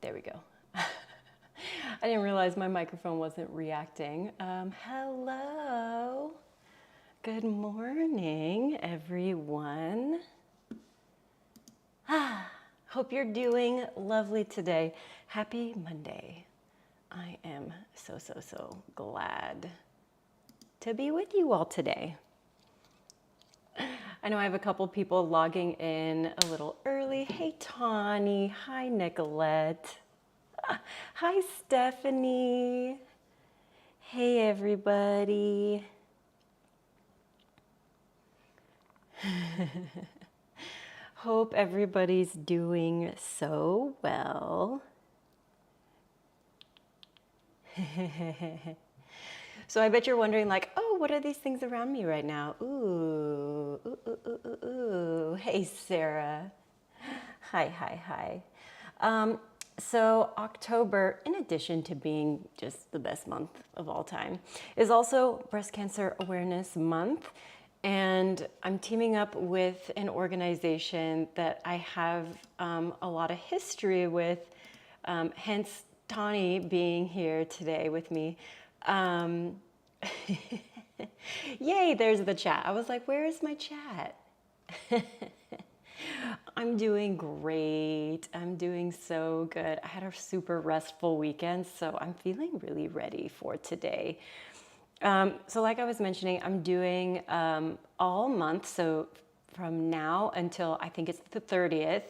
There we go. I didn't realize my microphone wasn't reacting. Hello. Good morning, everyone. Hope you're doing lovely today. Happy Monday. I am so glad to be with you all today. I know I have a couple people logging in a little early. Hey, Tawny. Hi, Nicolette. Hi, Stephanie. Hey, everybody. Hope everybody's doing so well. So I bet you're wondering like, oh, what are these things around me right now? Ooh. Hey, Sarah. Hi. So October, in addition to being just the best month of all time, is also Breast Cancer Awareness Month. And I'm teaming up with an organization that I have a lot of history with, hence Tawny being here today with me. Yay, there's the chat. I was like, where is my chat? I'm doing great. I'm doing so good. I had a super restful weekend, so I'm feeling really ready for today. So like I was mentioning, I'm doing all month, so from now until I think it's the 30th,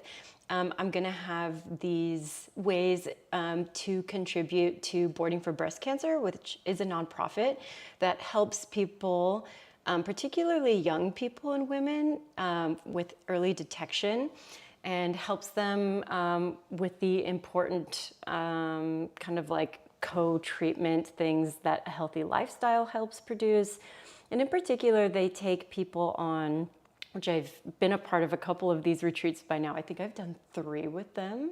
I'm gonna have these ways to contribute to Boarding for Breast Cancer, which is a nonprofit that helps people, particularly young people and women, with early detection, and helps them with the important kind of like co-treatment things that a healthy lifestyle helps produce. And in particular, they take people on, which I've been a part of a couple of these retreats by now. I think I've done 3 with them,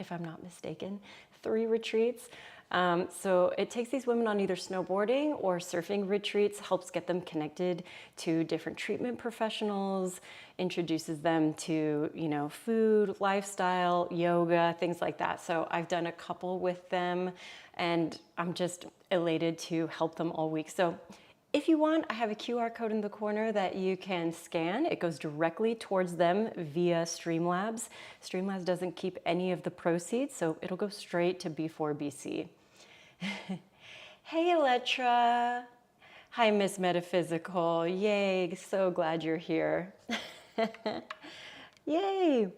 if I'm not mistaken, 3 retreats. So it takes these women on either snowboarding or surfing retreats, helps get them connected to different treatment professionals, introduces them to, you know, food, lifestyle, yoga, things like that. So I've done a couple with them and I'm just elated to help them all week. So if you want, I have a QR code in the corner that you can scan. It goes directly towards them via Streamlabs. Streamlabs doesn't keep any of the proceeds, so it'll go straight to B4BC. Hey, Elettra. Hi, Miss Metaphysical. Yay, so glad you're here. Yay.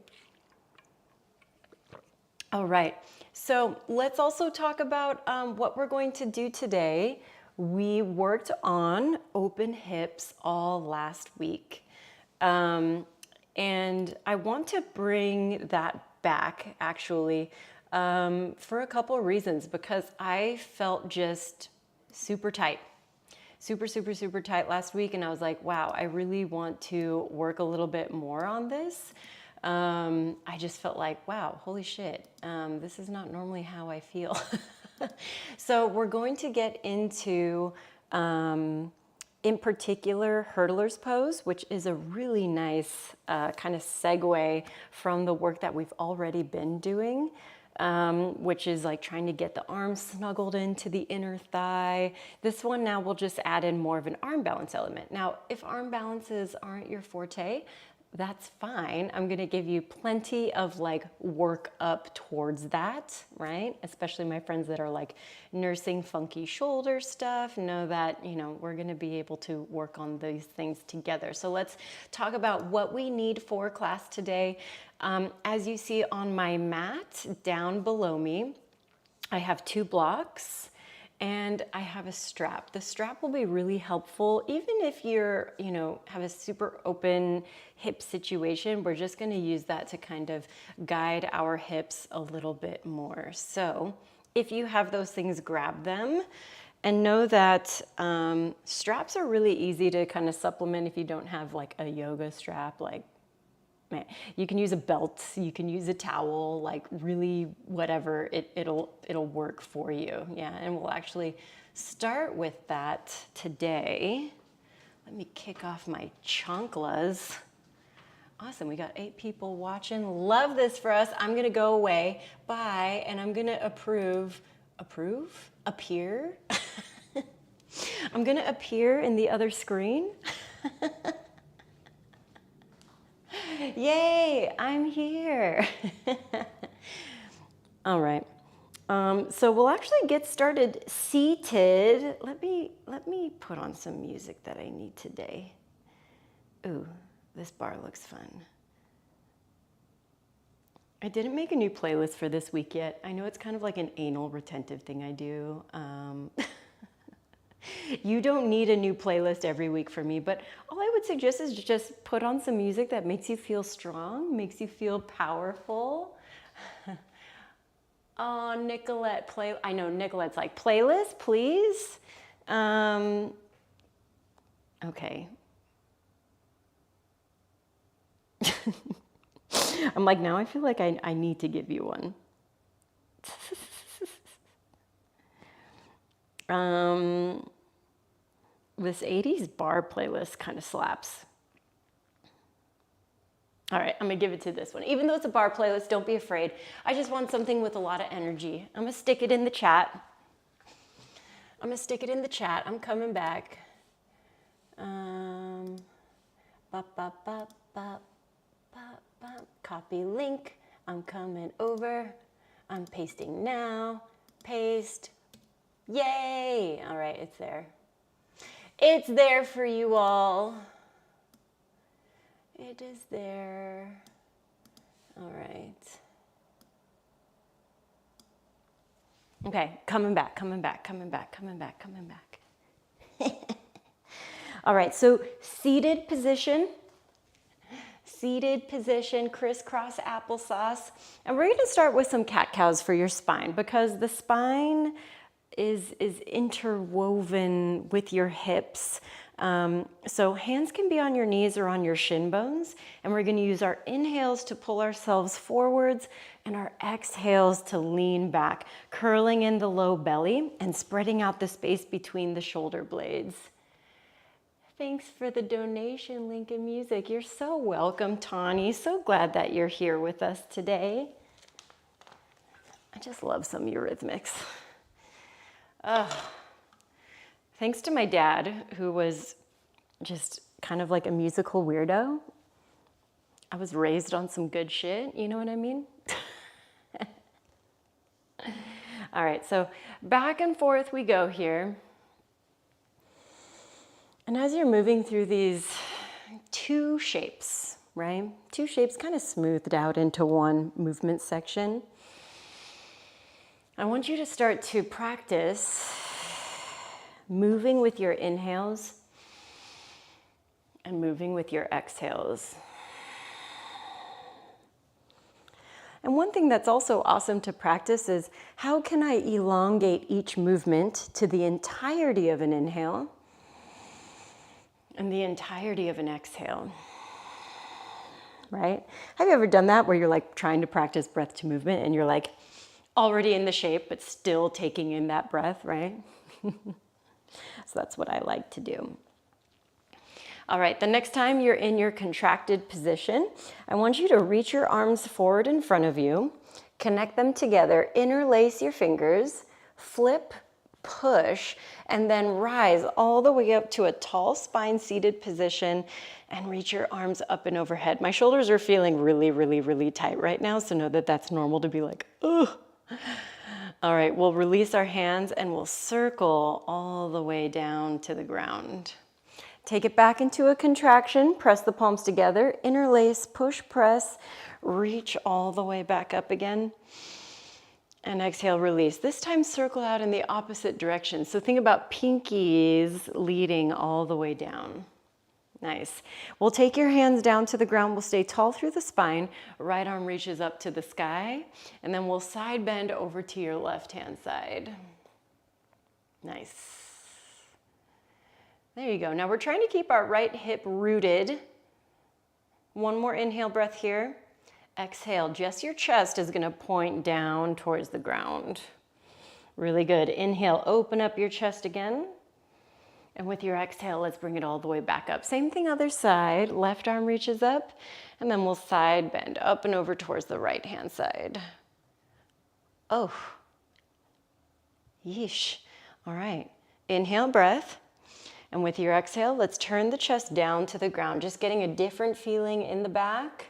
All right, so let's also talk about what we're going to do today. We worked on open hips all last week. And I want to bring that back actually for a couple of reasons, because I felt just super tight. Super tight last week. And I was like, wow, I really want to work a little bit more on this. I just felt like, wow, holy shit, this is not normally how I feel. So we're going to get into, in particular, hurdler's pose, which is a really nice kind of segue from the work that we've already been doing, which is like trying to get the arms snuggled into the inner thigh. This one now will just add in more of an arm balance element. Now, if arm balances aren't your forte, that's fine. I'm gonna give you plenty of like work up towards that, right? Especially my friends that are like nursing funky shoulder stuff know that, you know, we're gonna be able to work on these things together. So let's talk about what we need for class today. As you see on my mat down below me, I have 2 blocks. And I have a strap. The strap will be really helpful, even if you're, you know, have a super open hip situation. We're just gonna use that to kind of guide our hips a little bit more. So if you have those things, grab them. And know that straps are really easy to kind of supplement if you don't have like a yoga strap, like you can use a belt, you can use a towel, like really whatever, it'll work for you. Yeah, and we'll actually start with that today. Let me kick off my chanclas Awesome, we got 8 people watching. Love this for us. I'm gonna go away, bye, and I'm gonna appear? I'm gonna appear in the other screen. Yay, I'm here. All right, so we'll actually get started seated. Let me put on some music that I need today. Ooh, this bar looks fun. I didn't make a new playlist for this week yet. I know it's kind of like an anal retentive thing I do. You don't need a new playlist every week for me, but all I would suggest is just put on some music that makes you feel strong, makes you feel powerful. Oh, Nicolette, I know Nicolette's like, playlist, please? Okay. I'm like, now I feel like I need to give you one. This 80s bar playlist kind of slaps. All right, I'm gonna give it to this one. Even though it's a bar playlist, don't be afraid. I just want something with a lot of energy. I'm gonna stick it in the chat. I'm coming back. Copy link. I'm coming over. I'm pasting now. Paste. Yay! All right, it's there. It's there for you all. It is there. All right. Okay, coming back. All right, so seated position, crisscross applesauce. And we're gonna start with some cat-cows for your spine because the spine is interwoven with your hips. So hands can be on your knees or on your shin bones. And we're gonna use our inhales to pull ourselves forwards and our exhales to lean back, curling in the low belly and spreading out the space between the shoulder blades. Thanks for the donation, Lincoln Music. You're so welcome, Tawny. So glad that you're here with us today. I just love some Eurythmics. Thanks to my dad, who was just kind of like a musical weirdo. I was raised on some good shit, you know what I mean? All right, so back and forth we go here. And as you're moving through these 2 shapes, right? 2 shapes kind of smoothed out into one movement section. I want you to start to practice moving with your inhales and moving with your exhales. And one thing that's also awesome to practice is how can I elongate each movement to the entirety of an inhale and the entirety of an exhale, right? Have you ever done that where you're like trying to practice breath to movement and you're like already in the shape but still taking in that breath, right? So that's what I like to do. All right, the next time you're in your contracted position, I want you to reach your arms forward in front of you, connect them together, interlace your fingers, flip, push, and then rise all the way up to a tall spine seated position and reach your arms up and overhead. My shoulders are feeling really, really, really tight right now, so know that that's normal to be like, ugh. All right, we'll release our hands and we'll circle all the way down to the ground. Take it back into a contraction, press the palms together, interlace, push, press, reach all the way back up again. And exhale, release. This time circle out in the opposite direction. So think about pinkies leading all the way down. Nice. We'll take your hands down to the ground. We'll stay tall through the spine. Right arm reaches up to the sky. And then we'll side bend over to your left-hand side. Nice. There you go. Now we're trying to keep our right hip rooted. One more inhale breath here. Exhale, just your chest is going to point down towards the ground. Really good. Inhale, open up your chest again. And with your exhale, let's bring it all the way back up. Same thing other side. Left arm reaches up, and then we'll side bend up and over towards the right hand side. Oh, yeesh. All right, inhale, breath. And with your exhale, let's turn the chest down to the ground, just getting a different feeling in the back.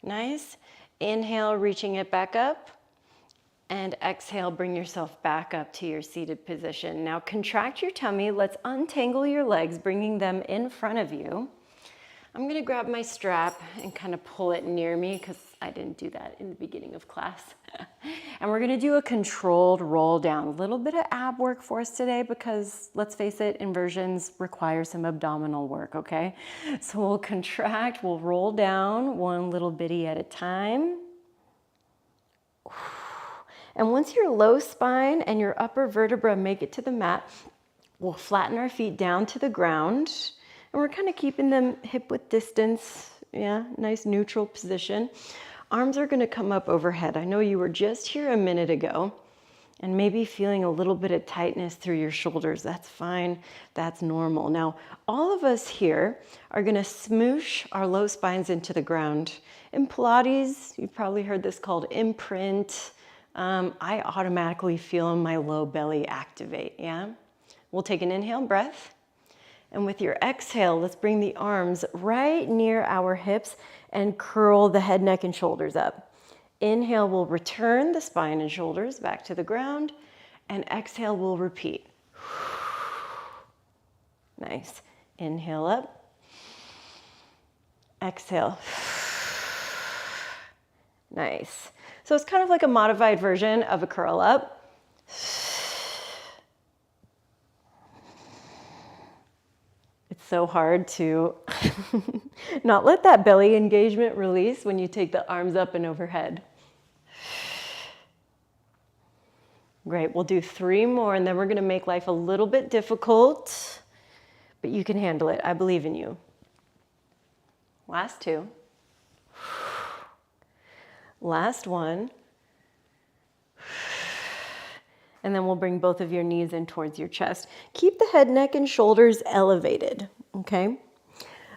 Nice. Inhale, reaching it back up. And exhale, bring yourself back up to your seated position. Now contract your tummy. Let's untangle your legs, bringing them in front of you. I'm gonna grab my strap and kind of pull it near me because I didn't do that in the beginning of class. And we're gonna do a controlled roll down. A little bit of ab work for us today because let's face it, inversions require some abdominal work, okay? So we'll contract, we'll roll down one little bitty at a time. And once your low spine and your upper vertebra make it to the mat, we'll flatten our feet down to the ground. And we're kind of keeping them hip width distance. Yeah, nice neutral position. Arms are gonna come up overhead. I know you were just here a minute ago and maybe feeling a little bit of tightness through your shoulders. That's fine, that's normal. Now, all of us here are gonna smoosh our low spines into the ground. In Pilates, you've probably heard this called imprint. I automatically feel my low belly activate, yeah? We'll take an inhale breath. And with your exhale, let's bring the arms right near our hips and curl the head, neck, and shoulders up. Inhale, we'll return the spine and shoulders back to the ground. And exhale, we'll repeat. Nice. Inhale up. Exhale. Nice. So it's kind of like a modified version of a curl up. It's so hard to not let that belly engagement release when you take the arms up and overhead. Great, we'll do 3 more and then we're gonna make life a little bit difficult, but you can handle it. I believe in you. Last 2. Last 1. And then we'll bring both of your knees in towards your chest. Keep the head, neck, and shoulders elevated, okay?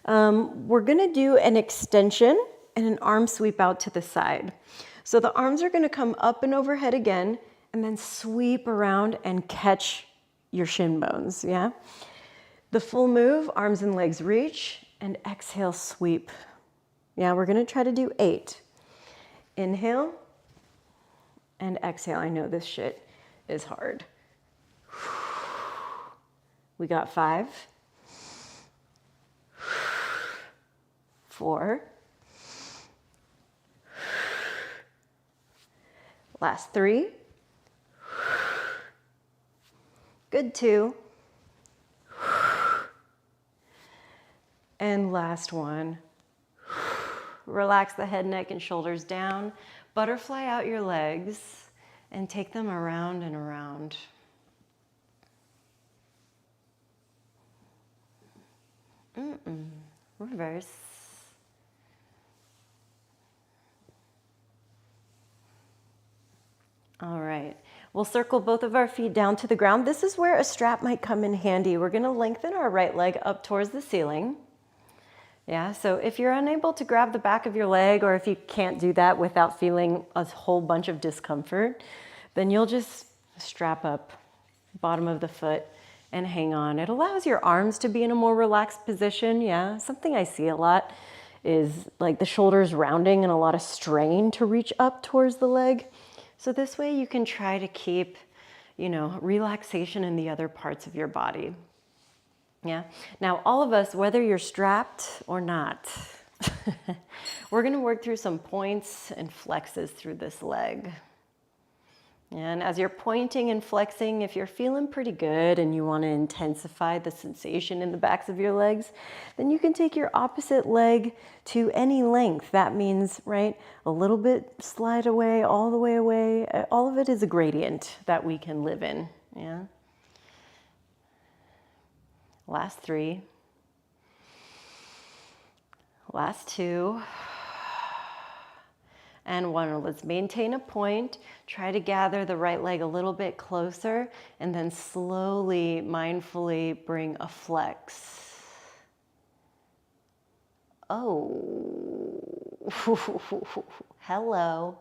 We're gonna do an extension and an arm sweep out to the side. So the arms are gonna come up and overhead again, and then sweep around and catch your shin bones, yeah? The full move, arms and legs reach, and exhale, sweep. Yeah, we're gonna try to do 8. Inhale, and exhale. I know this shit is hard. We got 5, 4, last 3, good 2, and last 1. Relax the head, neck, and shoulders down. Butterfly out your legs and take them around and around. Reverse. All right, we'll circle both of our feet down to the ground. This is where a strap might come in handy. We're gonna lengthen our right leg up towards the ceiling. Yeah, so if you're unable to grab the back of your leg, or if you can't do that without feeling a whole bunch of discomfort, then you'll just strap up bottom of the foot and hang on. It allows your arms to be in a more relaxed position, yeah. Something I see a lot is like the shoulders rounding and a lot of strain to reach up towards the leg. So this way you can try to keep, relaxation in the other parts of your body. Yeah. Now, all of us, whether you're strapped or not, we're going to work through some points and flexes through this leg. And as you're pointing and flexing, if you're feeling pretty good and you want to intensify the sensation in the backs of your legs, then you can take your opposite leg to any length. That means, right, a little bit slide away, all the way away. All of it is a gradient that we can live in. Yeah. Last 3, last 2, and 1. Let's maintain a point. Try to gather the right leg a little bit closer, and then slowly, mindfully bring a flex. Oh, hello.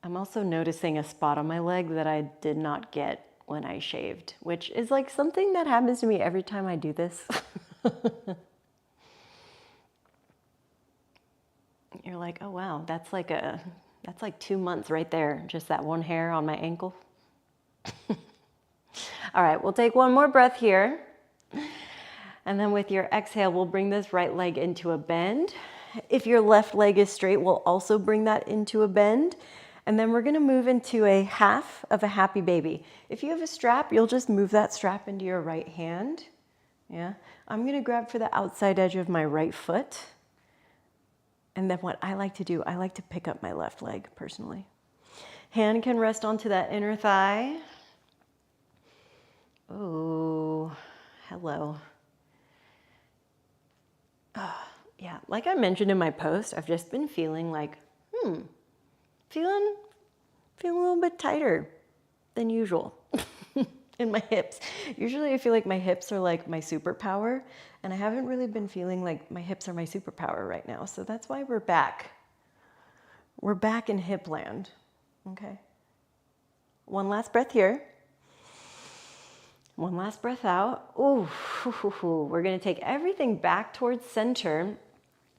I'm also noticing a spot on my leg that I did not get when I shaved, which is like something that happens to me every time I do this. You're like, oh wow, that's like 2 months right there, just that one hair on my ankle. All right, we'll take one more breath here. And then with your exhale, we'll bring this right leg into a bend. If your left leg is straight, we'll also bring that into a bend. And then we're gonna move into a half of a happy baby. If you have a strap, you'll just move that strap into your right hand. Yeah, I'm gonna grab for the outside edge of my right foot. And then what I like to do, I like to pick up my left leg personally. Hand can rest onto that inner thigh. Oh, hello. Yeah, like I mentioned in my post, I've just been feeling like, feeling a little bit tighter than usual in my hips. Usually I feel like my hips are like my superpower, and I haven't really been feeling like my hips are my superpower right now. So that's why we're back. We're back in hip land, okay? One last breath here. One last breath out. Ooh, we're gonna take everything back towards center,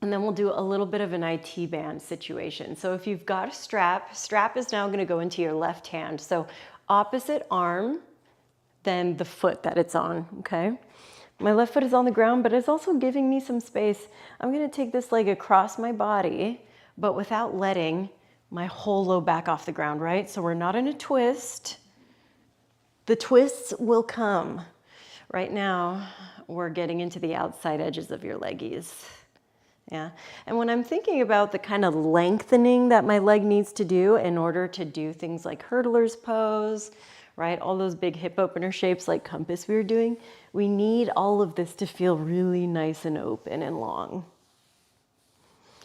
and then we'll do a little bit of an IT band situation. So if you've got a strap is now gonna go into your left hand. So opposite arm than the foot that it's on, okay? My left foot is on the ground, but it's also giving me some space. I'm gonna take this leg across my body, but without letting my whole low back off the ground, right? So we're not in a twist. The twists will come. Right now, we're getting into the outside edges of your leggies. Yeah, and when I'm thinking about the kind of lengthening that my leg needs to do in order to do things like hurdler's pose, right? All those big hip opener shapes like compass we were doing, we need all of this to feel really nice and open and long.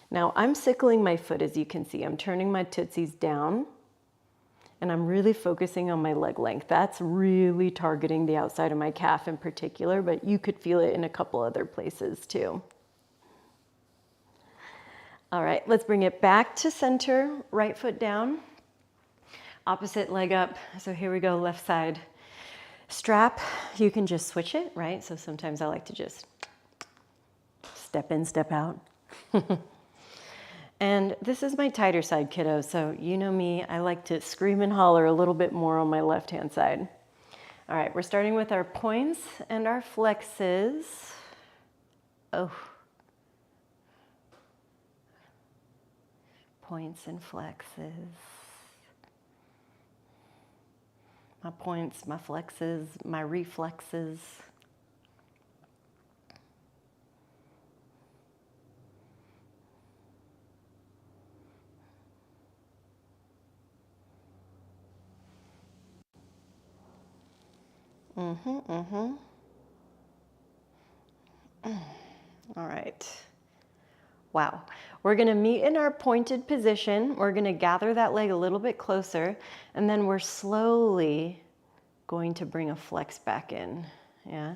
Now, I'm sickling my foot, as you can see. I'm turning my tootsies down, and I'm really focusing on my leg length. That's really targeting the outside of my calf in particular, but you could feel it in a couple other places too. All right, let's bring it back to center, right foot down, opposite leg up. So here we go, left side. Strap, you can just switch it, right? So sometimes I like to just step in, step out. And this is my tighter side, kiddo. So you know me, I like to scream and holler a little bit more on my left-hand side. All right, we're starting with our points and our flexes. Oh. Points and flexes. My points, my flexes, my reflexes. All right. Wow. We're going to meet in our pointed position. We're going to gather that leg a little bit closer, and then we're slowly going to bring a flex back in. Yeah.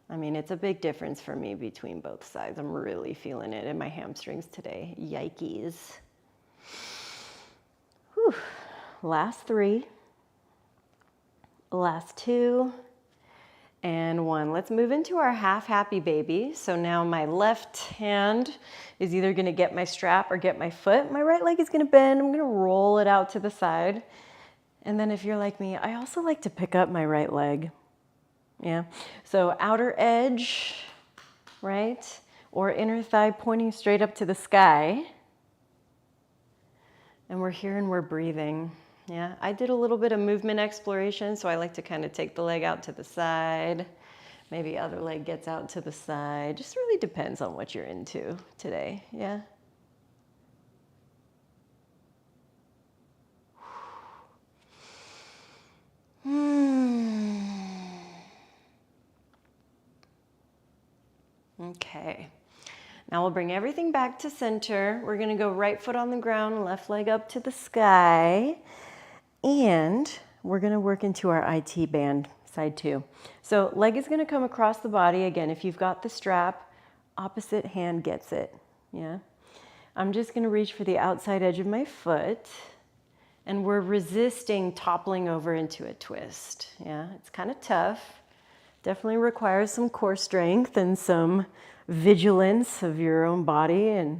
I mean, it's a big difference for me between both sides. I'm really feeling it in my hamstrings today. Yikes. Whew. Last 3. Last 2. And 1. Let's move into our half happy baby. So now my left hand is either gonna get my strap or get my foot. My right leg is gonna bend. I'm gonna roll it out to the side. And then if you're like me, I also like to pick up my right leg. Yeah, so outer edge, right? Or inner thigh pointing straight up to the sky. And we're here and we're breathing. Yeah, I did a little bit of movement exploration, so I like to kind of take the leg out to the side. Maybe other leg gets out to the side. Just really depends on what you're into today, yeah? Okay. Now we'll bring everything back to center. We're gonna go right foot on the ground, left leg up to the sky. And we're gonna work into our IT band, side 2. So leg is gonna come across the body. Again, if you've got the strap, opposite hand gets it, yeah? I'm just gonna reach for the outside edge of my foot, and we're resisting toppling over into a twist, yeah? It's kind of tough. Definitely requires some core strength and some vigilance of your own body,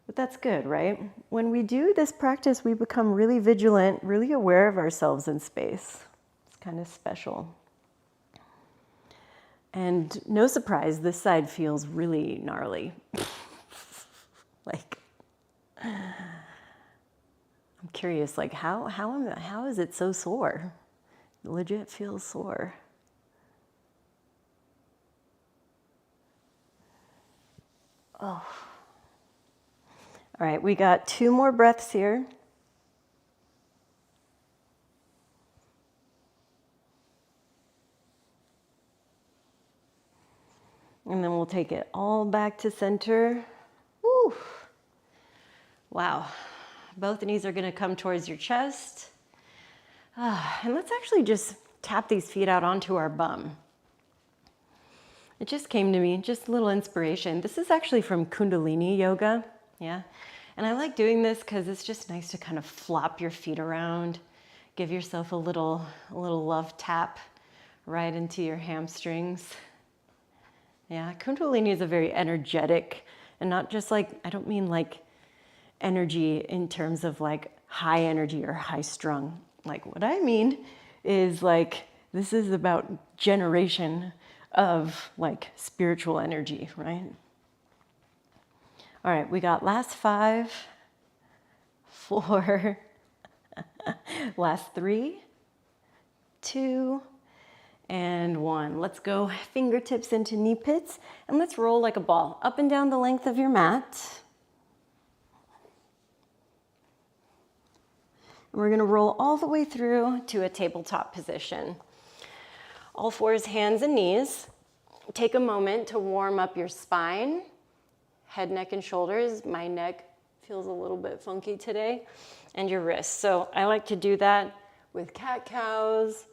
but that's good, right? When we do this practice, we become really vigilant, really aware of ourselves in space. It's kind of special. And no surprise, this side feels really gnarly. Like, I'm curious, like how is it so sore? It legit feels sore. Oh. All right, we got 2 more breaths here. And then we'll take it all back to center. Woo. Wow. Both knees are gonna come towards your chest. And let's actually just tap these feet out onto our bum. It just came to me, just a little inspiration. This is actually from Kundalini yoga, yeah? And I like doing this because it's just nice to kind of flop your feet around, give yourself a little love tap right into your hamstrings. Yeah, Kundalini is a very energetic, and not just like, I don't mean like energy in terms of like high energy or high strung. Like what I mean is like, this is about generation of like spiritual energy, right? All right, we got last 5, 4, last 3, 2, and 1. Let's go fingertips into knee pits, and let's roll like a ball up and down the length of your mat. And we're gonna roll all the way through to a tabletop position. All 4s, hands and knees. Take a moment to warm up your spine, head, neck, and shoulders. My neck feels a little bit funky today, and your wrists. So I like to do that with cat-cows,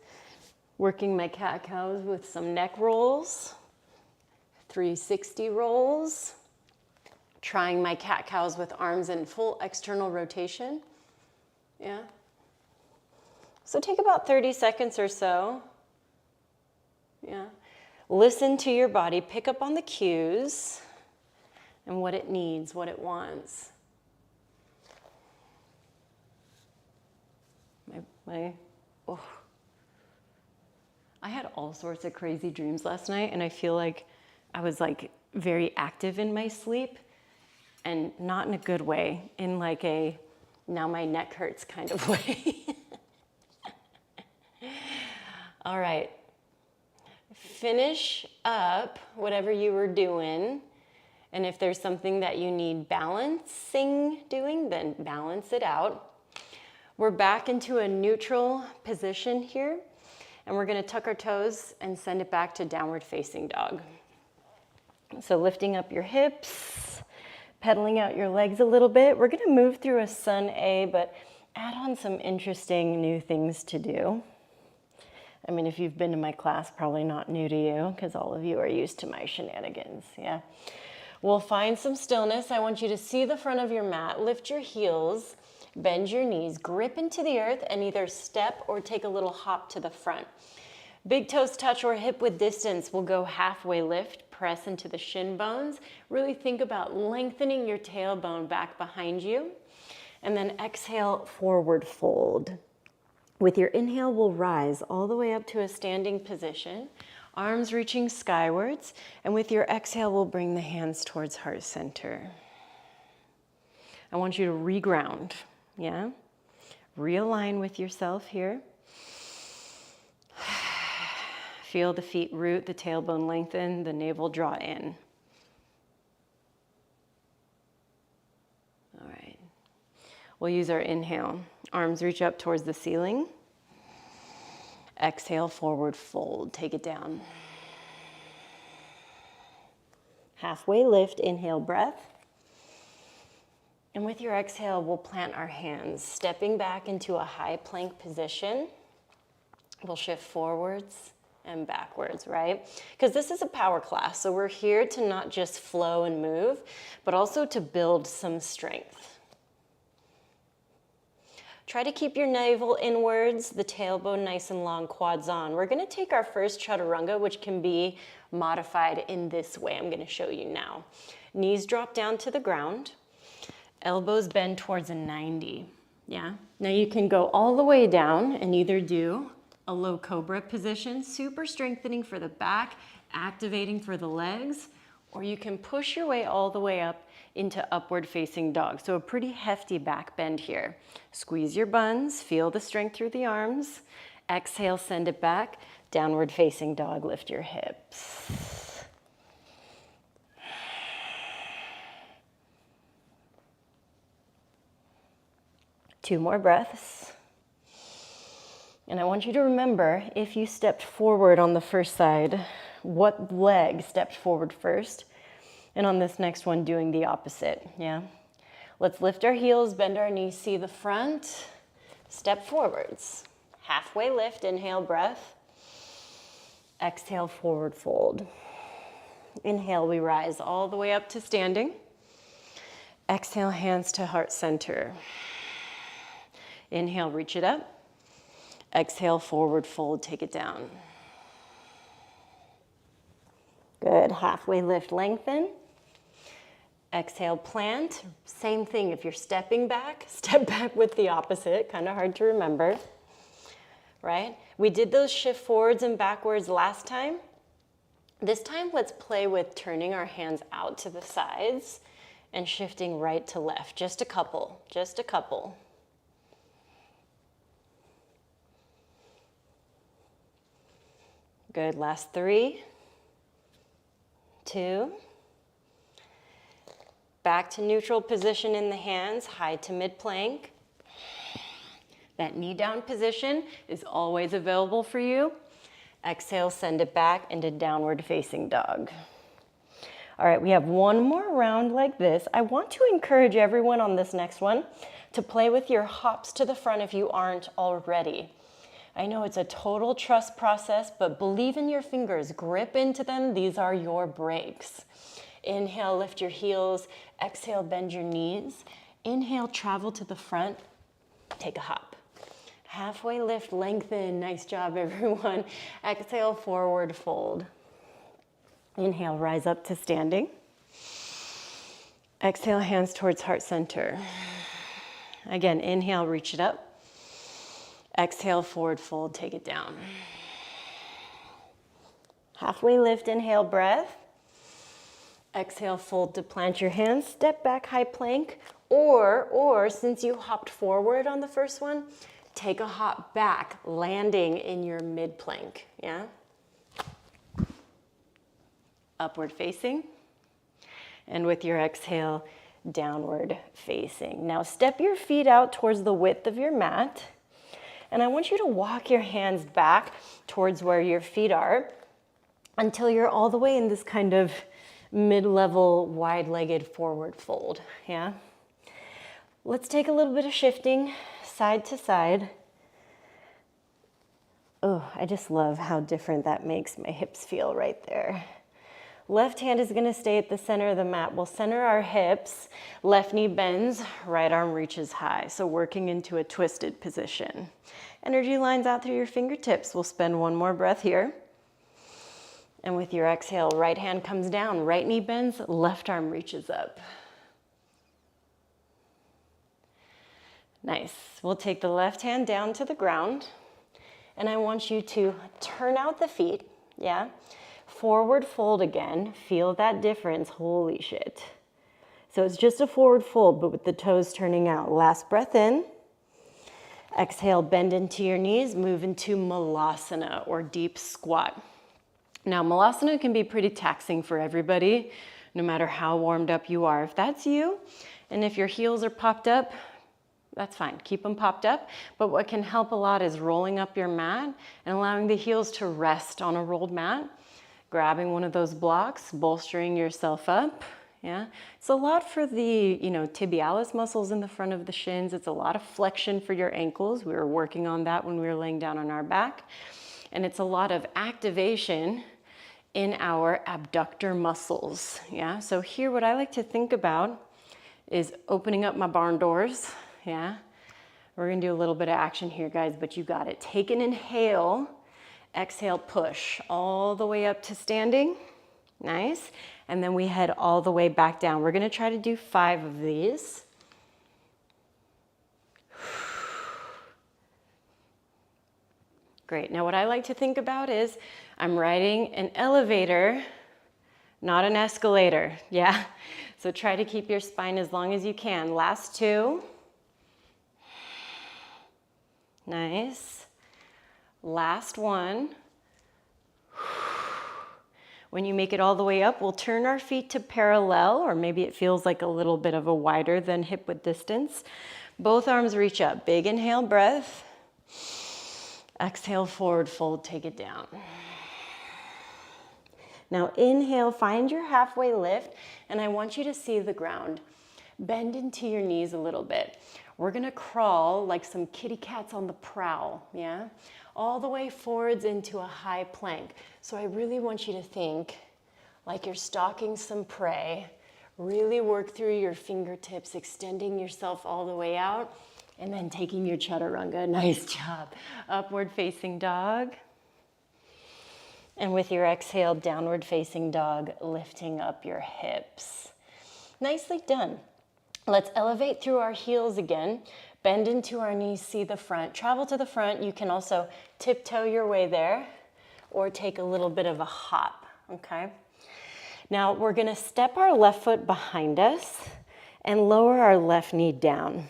working my cat-cows with some neck rolls, 360 rolls, trying my cat-cows with arms in full external rotation. Yeah. So take about 30 seconds or so. Yeah. Listen to your body, pick up on the cues and what it needs, what it wants. Oh. I had all sorts of crazy dreams last night, and I feel like I was like very active in my sleep, and not in a good way, in like a now my neck hurts kind of way. All right. Finish up whatever you were doing, and if there's something that you need doing, then balance it out. We're back into a neutral position here, and we're gonna tuck our toes and send it back to downward facing dog. So lifting up your hips, pedaling out your legs a little bit. We're gonna move through a sun A, but add on some interesting new things to do. I mean, if you've been to my class, probably not new to you, because all of you are used to my shenanigans, yeah? We'll find some stillness. I want you to see the front of your mat, lift your heels, bend your knees, grip into the earth, and either step or take a little hop to the front. Big toes touch or hip width distance. We'll go halfway lift, press into the shin bones. Really think about lengthening your tailbone back behind you. And then exhale, forward fold. With your inhale, we'll rise all the way up to a standing position, arms reaching skywards. And with your exhale, we'll bring the hands towards heart center. I want you to reground, yeah? Realign with yourself here. Feel the feet root, the tailbone lengthen, the navel draw in. All right. We'll use our inhale. Arms reach up towards the ceiling. Exhale, forward fold. Take it down. Halfway lift, inhale, breath. And with your exhale, we'll plant our hands, stepping back into a high plank position. We'll shift forwards and backwards, right? Because this is a power class, so we're here to not just flow and move, but also to build some strength. Try to keep your navel inwards, the tailbone nice and long, quads on. We're gonna take our first chaturanga, which can be modified in this way. I'm gonna show you now. Knees drop down to the ground. Elbows bend towards a 90, yeah? Now you can go all the way down and either do a low cobra position, super strengthening for the back, activating for the legs, or you can push your way all the way up into upward facing dog. So a pretty hefty back bend here. Squeeze your buns, feel the strength through the arms. Exhale, send it back. Downward facing dog, lift your hips. 2 more breaths. And I want you to remember, if you stepped forward on the first side, what leg stepped forward first? And on this next one, doing the opposite, yeah? Let's lift our heels, bend our knees, see the front, step forwards. Halfway lift, inhale, breath. Exhale, forward fold. Inhale, we rise all the way up to standing. Exhale, hands to heart center. Inhale, reach it up. Exhale, forward fold, take it down. Good, halfway lift, lengthen. Exhale, plant. Same thing, if you're stepping back, step back with the opposite, kind of hard to remember, right? We did those shift forwards and backwards last time. This time, let's play with turning our hands out to the sides and shifting right to left, just a couple, just a couple. Good, last 3, 2. Back to neutral position in the hands, high to mid plank. That knee down position is always available for you. Exhale, send it back into downward facing dog. All right, we have one more round like this. I want to encourage everyone on this next one to play with your hops to the front if you aren't already. I know it's a total trust process, but believe in your fingers, grip into them. These are your brakes. Inhale, lift your heels. Exhale, bend your knees. Inhale, travel to the front. Take a hop. Halfway lift, lengthen. Nice job, everyone. Exhale, forward fold. Inhale, rise up to standing. Exhale, hands towards heart center. Again, inhale, reach it up. Exhale, forward fold, take it down. Halfway lift, inhale, breath. Exhale, fold to plant your hands, step back, high plank, or since you hopped forward on the first one, take a hop back, landing in your mid plank, yeah? Upward facing, and with your exhale, downward facing. Now step your feet out towards the width of your mat. And I want you to walk your hands back towards where your feet are until you're all the way in this kind of mid-level, wide-legged forward fold, yeah? Let's take a little bit of shifting side to side. Oh, I just love how different that makes my hips feel right there. Left hand is gonna stay at the center of the mat. We'll center our hips, left knee bends, right arm reaches high. So working into a twisted position. Energy lines out through your fingertips. We'll spend one more breath here. And with your exhale, right hand comes down, right knee bends, left arm reaches up. Nice. We'll take the left hand down to the ground. And I want you to turn out the feet, yeah? Forward fold again. Feel that difference. Holy shit. So it's just a forward fold, but with the toes turning out. Last breath in. Exhale, bend into your knees, move into Malasana or deep squat. Now, Malasana can be pretty taxing for everybody, no matter how warmed up you are. If that's you, and if your heels are popped up, that's fine. Keep them popped up. But what can help a lot is rolling up your mat and allowing the heels to rest on a rolled mat. grabbing one of those blocks, bolstering yourself up. Yeah, it's a lot for the, tibialis muscles in the front of the shins. It's a lot of flexion for your ankles. We were working on that when we were laying down on our back. And it's a lot of activation in our abductor muscles. Yeah, so here what I like to think about is opening up my barn doors. Yeah, we're gonna do a little bit of action here, guys, but you got it. Take an inhale, exhale, push all the way up to standing. Nice. And then we head all the way back down. We're gonna try to do 5 of these. Great. Now what I like to think about is I'm riding an elevator, not an escalator. Yeah. So try to keep your spine as long as you can. Last 2. Nice. Last 1. When you make it all the way up, we'll turn our feet to parallel, or maybe it feels like a little bit of a wider than hip width distance. Both arms reach up. Big inhale, breath. Exhale, forward fold, take it down. Now inhale, find your halfway lift, and I want you to see the ground. Bend into your knees a little bit. We're gonna crawl like some kitty cats on the prowl, yeah? All the way forwards into a high plank. So I really want you to think like you're stalking some prey. Really work through your fingertips, extending yourself all the way out, and then taking your chaturanga. Nice job. Upward facing dog. And with your exhale, downward facing dog, lifting up your hips. Nicely done. Let's elevate through our heels again. Bend into our knees, see the front. Travel to the front. You can also tiptoe your way there or take a little bit of a hop, okay? Now we're gonna step our left foot behind us and lower our left knee down.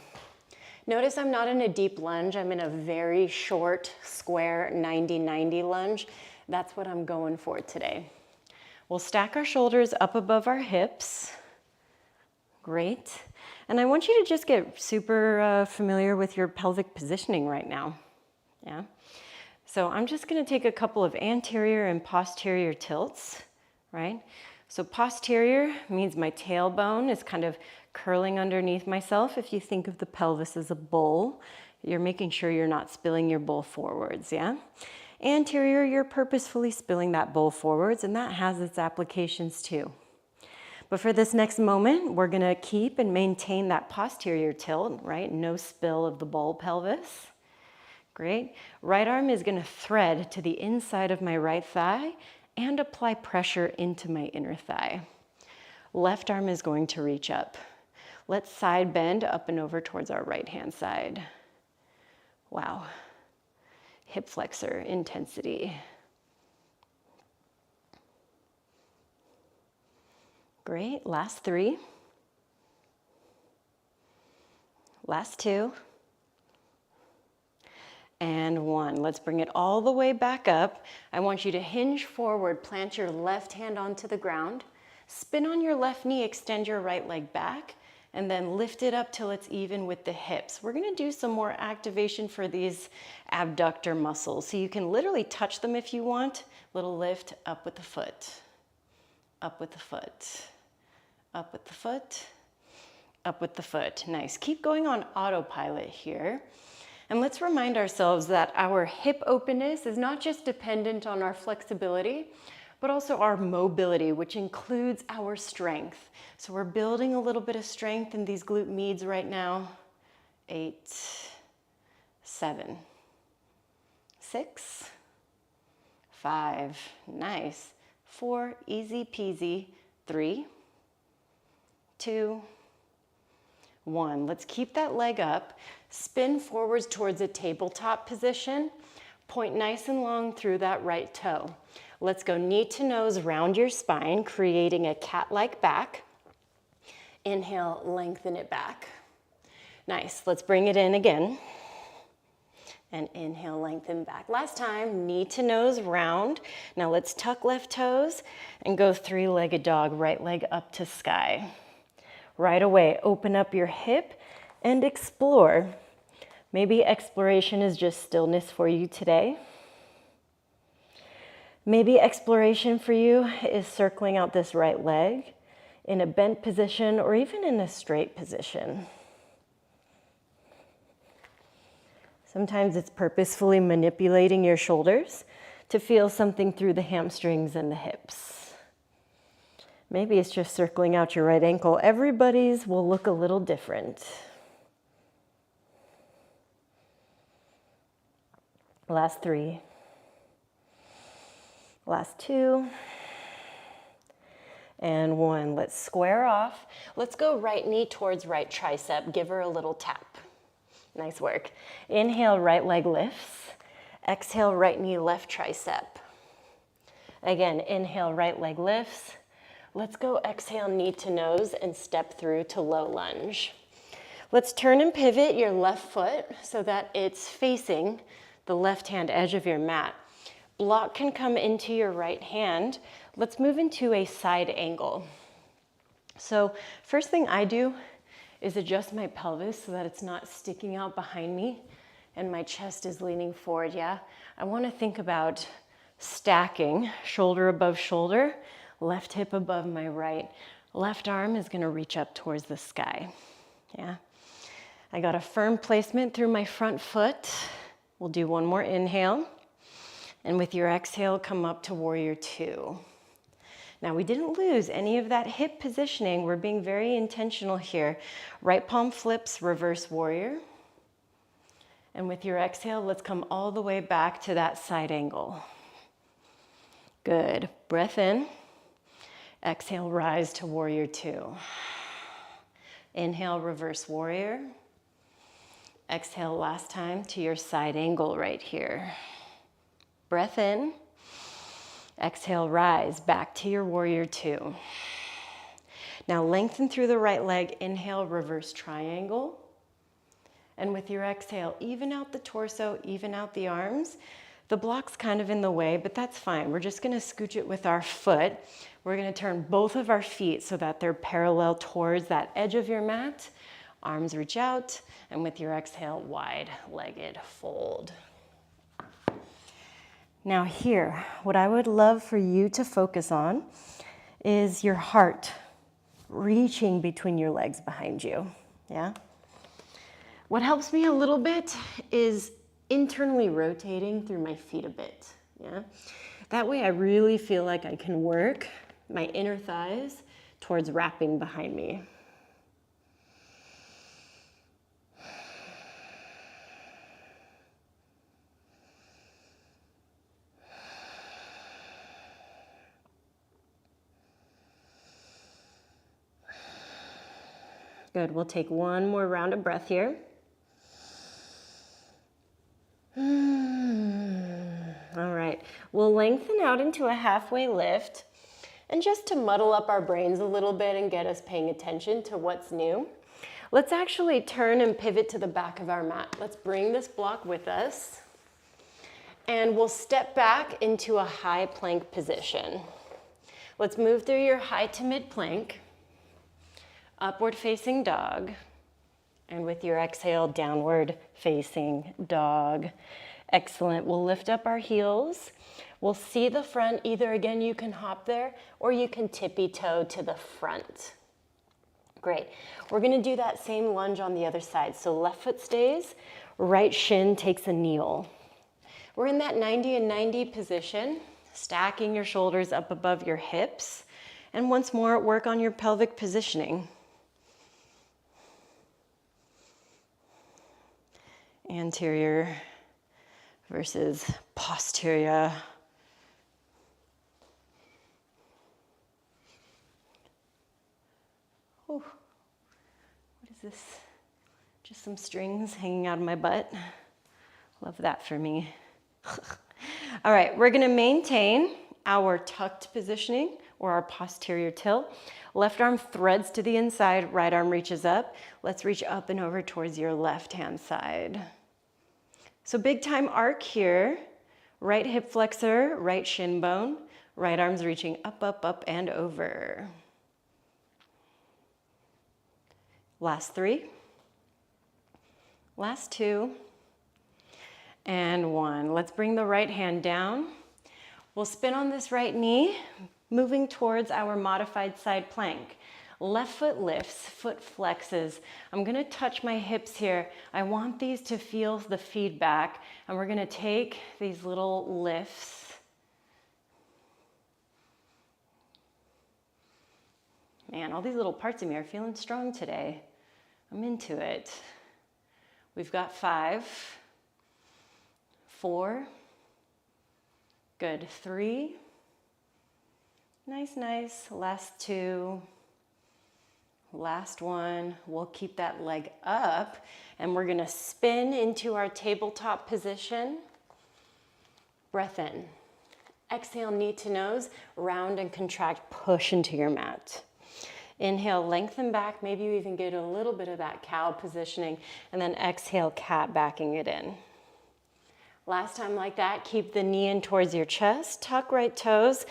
Notice I'm not in a deep lunge. I'm in a very short, square 90-90 lunge. That's what I'm going for today. We'll stack our shoulders up above our hips. Great. And I want you to just get super familiar with your pelvic positioning right now. Yeah. So I'm just going to take a couple of anterior and posterior tilts, right? So posterior means my tailbone is kind of curling underneath myself. If you think of the pelvis as a bowl, you're making sure you're not spilling your bowl forwards, yeah? Anterior, you're purposefully spilling that bowl forwards, and that has its applications too. But for this next moment, we're gonna keep and maintain that posterior tilt, right? No spill of the bowl pelvis. Great. Right arm is gonna thread to the inside of my right thigh and apply pressure into my inner thigh. Left arm is going to reach up. Let's side bend up and over towards our right-hand side. Wow. Hip flexor intensity. Great, last 3. Last 2. And 1. Let's bring it all the way back up. I want you to hinge forward, plant your left hand onto the ground, spin on your left knee, extend your right leg back, and then lift it up till it's even with the hips. We're gonna do some more activation for these abductor muscles. So you can literally touch them if you want. Little lift, up with the foot, up with the foot, up with the foot, up with the foot. Nice. Keep going on autopilot here. And let's remind ourselves that our hip openness is not just dependent on our flexibility, but also our mobility, which includes our strength. So we're building a little bit of strength in these glute medials right now. 8, 7, 6, 5, nice. 4, easy peasy. 3, 2, 1. Let's keep that leg up. Spin forwards towards a tabletop position. Point nice and long through that right toe. Let's go knee to nose, round your spine, creating a cat-like back. Inhale, lengthen it back. Nice, let's bring it in again. And inhale, lengthen back. Last time, knee to nose, round. Now let's tuck left toes and go 3-legged dog, right leg up to sky. Right away, open up your hip and explore. Maybe exploration is just stillness for you today. Maybe exploration for you is circling out this right leg in a bent position or even in a straight position. Sometimes it's purposefully manipulating your shoulders to feel something through the hamstrings and the hips. Maybe it's just circling out your right ankle. Everybody's will look a little different. Last 3. Last 2. And 1. Let's square off. Let's go right knee towards right tricep. Give her a little tap. Nice work. Inhale, right leg lifts. Exhale, right knee, left tricep. Again, inhale, right leg lifts. Let's go exhale, knee to nose and step through to low lunge. Let's turn and pivot your left foot so that it's facing the left-hand edge of your mat. Block can come into your right hand. Let's move into a side angle. So first thing I do is adjust my pelvis so that it's not sticking out behind me and my chest is leaning forward, yeah? I wanna think about stacking shoulder above shoulder, left hip above my right. Left arm is gonna reach up towards the sky, yeah? I got a firm placement through my front foot. We'll do one more inhale. And with your exhale, come up to warrior 2. Now we didn't lose any of that hip positioning. We're being very intentional here. Right palm flips, reverse warrior. And with your exhale, let's come all the way back to that side angle. Good. Breath in. Exhale, rise to warrior 2. Inhale, reverse warrior. Exhale last time to your side angle right here. Breath in. Exhale, rise back to your warrior 2. Now lengthen through the right leg. Inhale, reverse triangle. And with your exhale, even out the torso, even out the arms. The block's kind of in the way, but that's fine. We're just gonna scooch it with our foot. We're gonna turn both of our feet so that they're parallel towards that edge of your mat. Arms reach out, and with your exhale, wide-legged fold. Now here, what I would love for you to focus on is your heart reaching between your legs behind you, yeah? What helps me a little bit is internally rotating through my feet a bit, yeah? That way I really feel like I can work my inner thighs towards wrapping behind me. Good, we'll take one more round of breath here. All right, we'll lengthen out into a halfway lift. And just to muddle up our brains a little bit and get us paying attention to what's new, let's actually turn and pivot to the back of our mat. Let's bring this block with us. And we'll step back into a high plank position. Let's move through your high to mid plank. Upward facing dog, and with your exhale, downward facing dog. Excellent. We'll lift up our heels. We'll see the front. Either again, you can hop there or you can tippy toe to the front. Great. We're gonna do that same lunge on the other side. So left foot stays, right shin takes a kneel. We're in that 90 and 90 position, stacking your shoulders up above your hips. And once more, work on your pelvic positioning. Anterior versus posterior. Oh, what is this? Just some strings hanging out of my butt. Love that for me. All right, we're gonna maintain our tucked positioning or our posterior tilt. Left arm threads to the inside, right arm reaches up. Let's reach up and over towards your left-hand side. So big time arc here. Right hip flexor, right shin bone. Right arm's reaching up, up, up, and over. Last 3. Last 2. And 1. Let's bring the right hand down. We'll spin on this right knee, moving towards our modified side plank. Left foot lifts, foot flexes. I'm gonna touch my hips here. I want these to feel the feedback, and we're gonna take these little lifts. Man, all these little parts of me are feeling strong today. I'm into it. We've got 5, 4, good, 3, nice, nice, last 2, last 1. We'll keep that leg up, and we're gonna spin into our tabletop position. Breath in. Exhale, knee to nose, round and contract, push into your mat. Inhale, lengthen back, maybe you even get a little bit of that cow positioning, and then exhale, cat, backing it in. Last time like that, keep the knee in towards your chest, tuck right toes,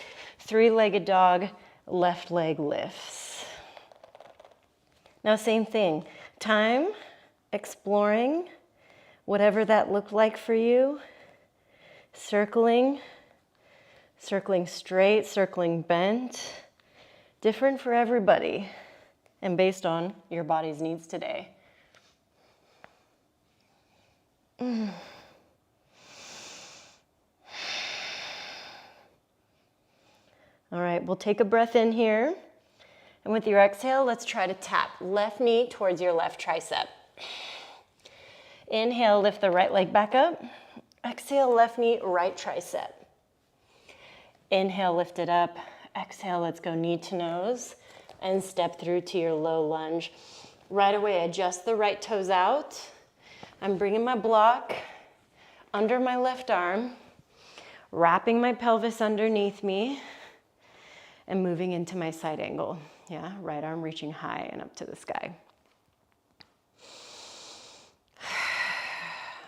3-legged dog, left leg lifts. Now same thing, time, exploring, whatever that looked like for you, circling straight, circling bent, different for everybody, and based on your body's needs today. All right, we'll take a breath in here. And with your exhale, let's try to tap left knee towards your left tricep. Inhale, lift the right leg back up. Exhale, left knee, right tricep. Inhale, lift it up. Exhale, let's go knee to nose and step through to your low lunge. Right away, adjust the right toes out. I'm bringing my block under my left arm, wrapping my pelvis underneath me, and moving into my side angle. Yeah, right arm reaching high and up to the sky.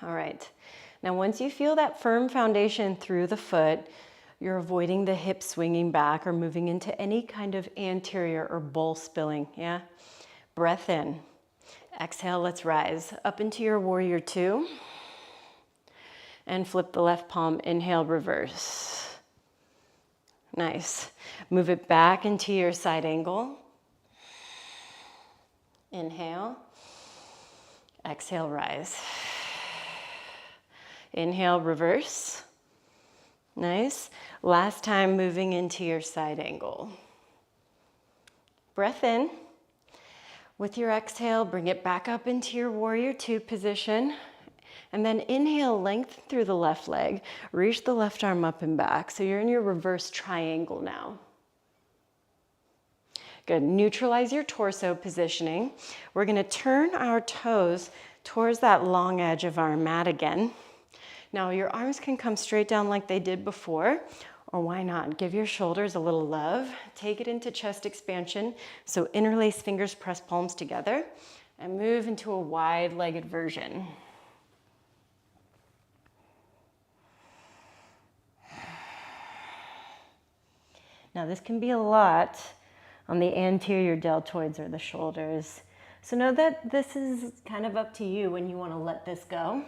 All right. Now, once you feel that firm foundation through the foot, you're avoiding the hips swinging back or moving into any kind of anterior or bowl spilling, yeah? Breath in. Exhale, let's rise up into your warrior 2. And flip the left palm, inhale, reverse. Nice. Move it back into your side angle. Inhale. Exhale, rise. Inhale, reverse. Nice. Last time, moving into your side angle. Breath in. With your exhale, bring it back up into your warrior 2 position. And then inhale, lengthen through the left leg. Reach the left arm up and back. So you're in your reverse triangle now. Good. Neutralize your torso positioning. We're going to turn our toes towards that long edge of our mat again. Now your arms can come straight down like they did before, or why not? Give your shoulders a little love. Take it into chest expansion. So interlace fingers, press palms together, and move into a wide-legged version. Now this can be a lot on the anterior deltoids or the shoulders. So know that this is kind of up to you when you want to let this go.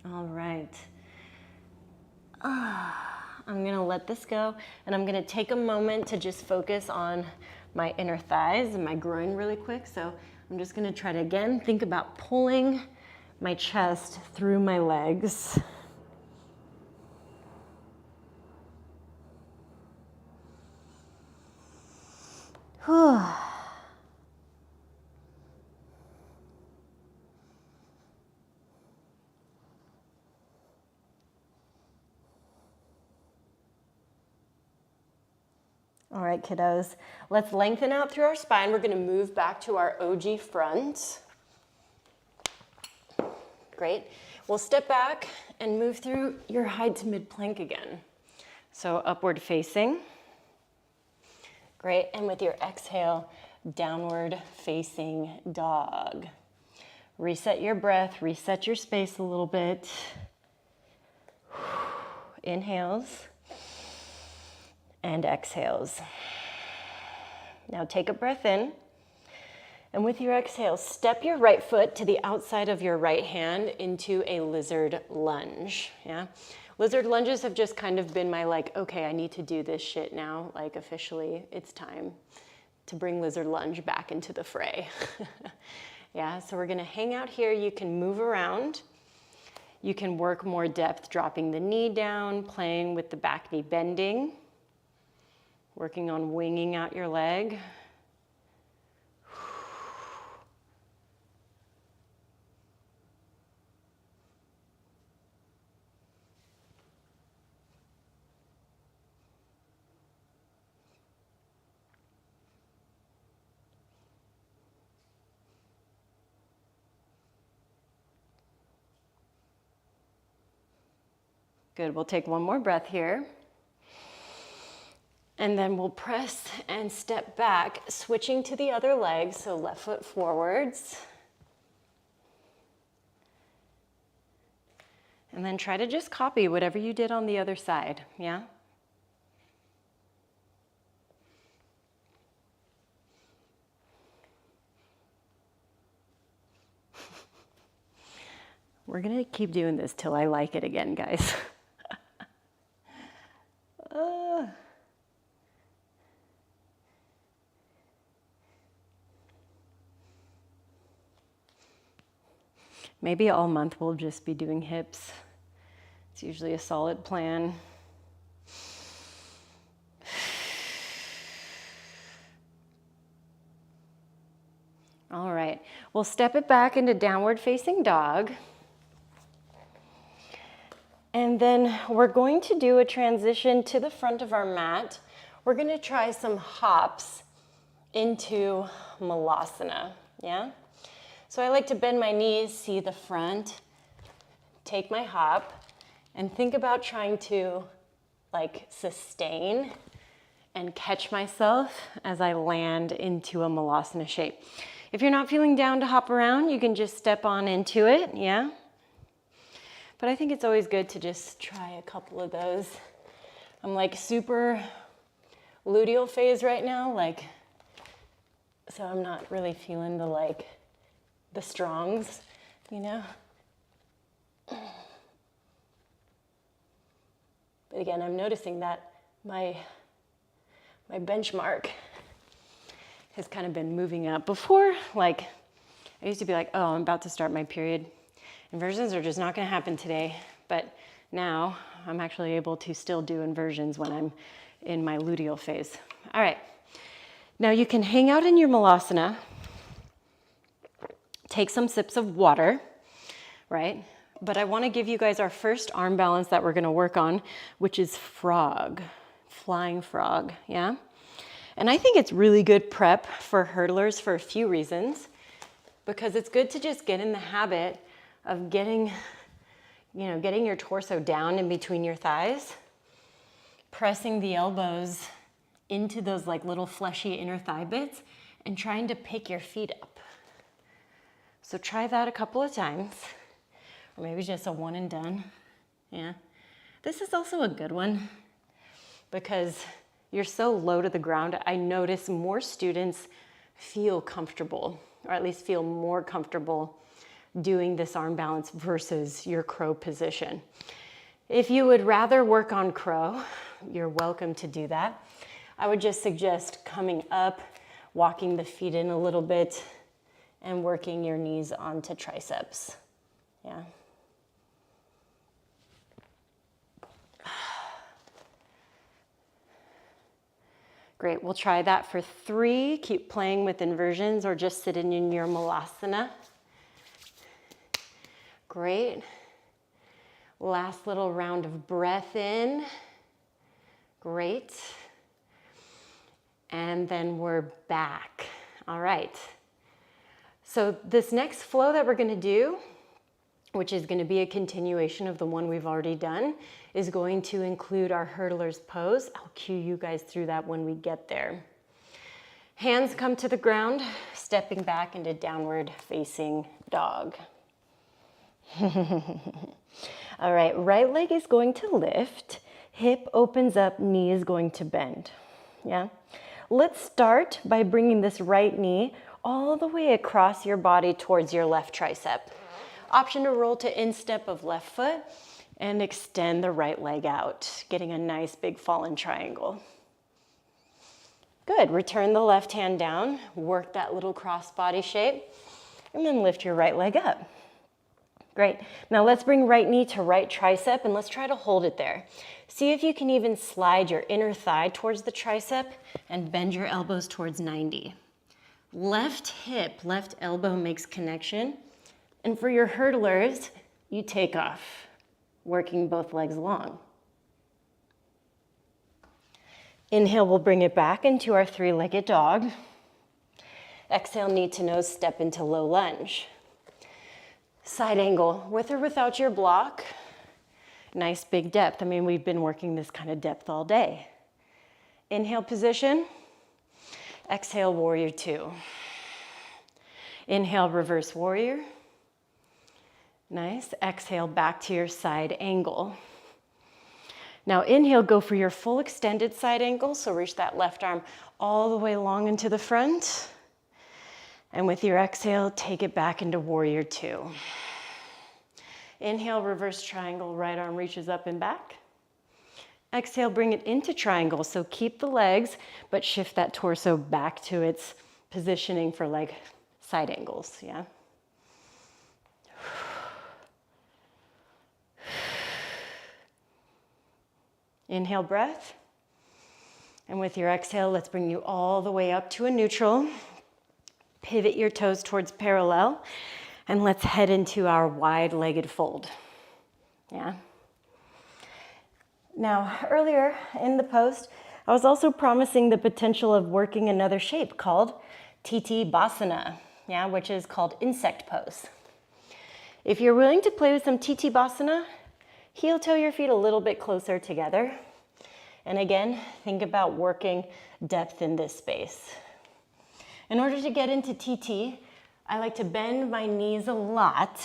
All right. I'm gonna let this go, and I'm gonna take a moment to just focus on my inner thighs and my groin really quick. So I'm just gonna try to, again, think about pulling my chest through my legs. Whew. All right, kiddos, let's lengthen out through our spine. We're gonna move back to our OG front. Great. We'll step back and move through your high to mid plank again. So upward facing. Great, and with your exhale, downward facing dog. Reset your breath, reset your space a little bit. Inhales. and exhales. Now take a breath in, and with your exhale, step your right foot to the outside of your right hand into a lizard lunge, yeah? Lizard lunges have just kind of been my like, okay, I need to do this shit now, like officially it's time to bring lizard lunge back into the fray. Yeah, so we're gonna hang out here. You can move around. You can work more depth, dropping the knee down, playing with the back knee bending, working on winging out your leg. Good, we'll take one more breath here. And then we'll press and step back, switching to the other leg, so left foot forwards. And then try to just copy whatever you did on the other side, yeah? We're gonna keep doing this till I like it again, guys. Maybe all month we'll just be doing hips. It's usually a solid plan. All right, we'll step it back into downward facing dog. And then we're going to do a transition to the front of our mat. We're gonna try some hops into malasana, yeah? So I like to bend my knees, see the front, take my hop, and think about trying to like sustain and catch myself as I land into a malasana shape. If you're not feeling down to hop around, you can just step on into it, yeah? But I think it's always good to just try a couple of those. I'm like super luteal phase right now, like, so I'm not really feeling the like, the strongs, you know? But again, I'm noticing that my benchmark has kind of been moving up. Before, like, I used to be like, oh, I'm about to start my period. Inversions are just not gonna happen today. But now I'm actually able to still do inversions when I'm in my luteal phase. All right, now you can hang out in your malasana, take some sips of water, right? But I wanna give you guys our first arm balance that we're gonna work on, which is frog, flying frog, yeah? And I think it's really good prep for hurdlers for a few reasons, because it's good to just get in the habit of getting your torso down in between your thighs, pressing the elbows into those like little fleshy inner thigh bits and trying to pick your feet up. So try that a couple of times, or maybe just a one and done, yeah. This is also a good one because you're so low to the ground. I notice more students feel comfortable, or at least feel more comfortable doing this arm balance versus your crow position. If you would rather work on crow, you're welcome to do that. I would just suggest coming up, walking the feet in a little bit, and working your knees onto triceps, yeah. Great, we'll try that for 3. Keep playing with inversions or just sitting in your malasana. Great. Last little round of breath in. Great. And then we're back. All right. So this next flow that we're gonna do, which is gonna be a continuation of the one we've already done, is going to include our hurdler's pose. I'll cue you guys through that when we get there. Hands come to the ground, stepping back into downward facing dog. All right, right leg is going to lift, Hip opens up, knee is going to bend. Yeah. Let's start by bringing this right knee all the way across your body towards your left tricep. Option to roll to instep of left foot and extend the right leg out, getting a nice big fallen triangle. Good, return the left hand down, work that little cross body shape, and then lift your right leg up. Great, now let's bring right knee to right tricep and let's try to hold it there. See if you can even slide your inner thigh towards the tricep and bend your elbows towards 90. Left hip, left elbow makes connection. And for your hurdlers, you take off, working both legs long. Inhale, we'll bring it back into our three-legged dog. Exhale, knee to nose, step into low lunge. Side angle, with or without your block. Nice big depth. I mean, we've been working this kind of depth all day. Inhale position. Exhale, warrior two. Inhale, reverse warrior. Nice. Exhale, back to your side angle. Now inhale, go for your full extended side angle. So reach that left arm all the way long into the front. And with your exhale, take it back into warrior two. Inhale, reverse triangle, right arm reaches up and back. Exhale, bring it into triangle. So keep the legs, but shift that torso back to its positioning for like side angles, yeah? Inhale, breath. And with your exhale, let's bring you all the way up to a neutral. Pivot your toes towards parallel. And let's head into our wide-legged fold. Yeah. Now, earlier in the post, I was also promising the potential of working another shape called TT Basana, yeah, which is called insect pose. If you're willing to play with some TT Basana, heel toe your feet a little bit closer together. And again, think about working depth in this space. In order to get into TT, I like to bend my knees a lot,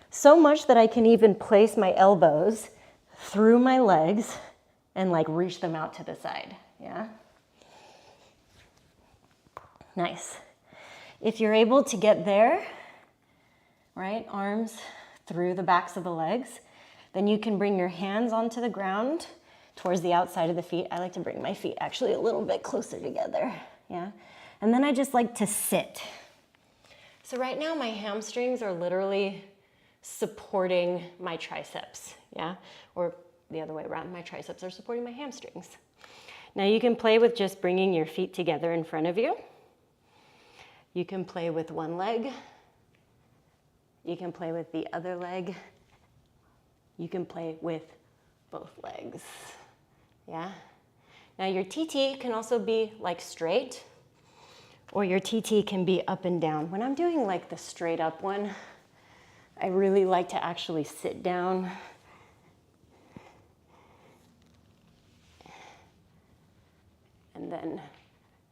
so much that I can even place my elbows through my legs and like reach them out to the side, yeah? Nice. If you're able to get there, right, arms through the backs of the legs, then you can bring your hands onto the ground towards the outside of the feet. I like to bring my feet actually a little bit closer together, yeah? And then I just like to sit. So right now my hamstrings are literally supporting my triceps, yeah? Or the other way around, my triceps are supporting my hamstrings. Now you can play with just bringing your feet together in front of you. You can play with one leg. You can play with the other leg. You can play with both legs, yeah? Now your TT can also be like straight, or your TT can be up and down. When I'm doing like the straight up one, I really like to actually sit down. And then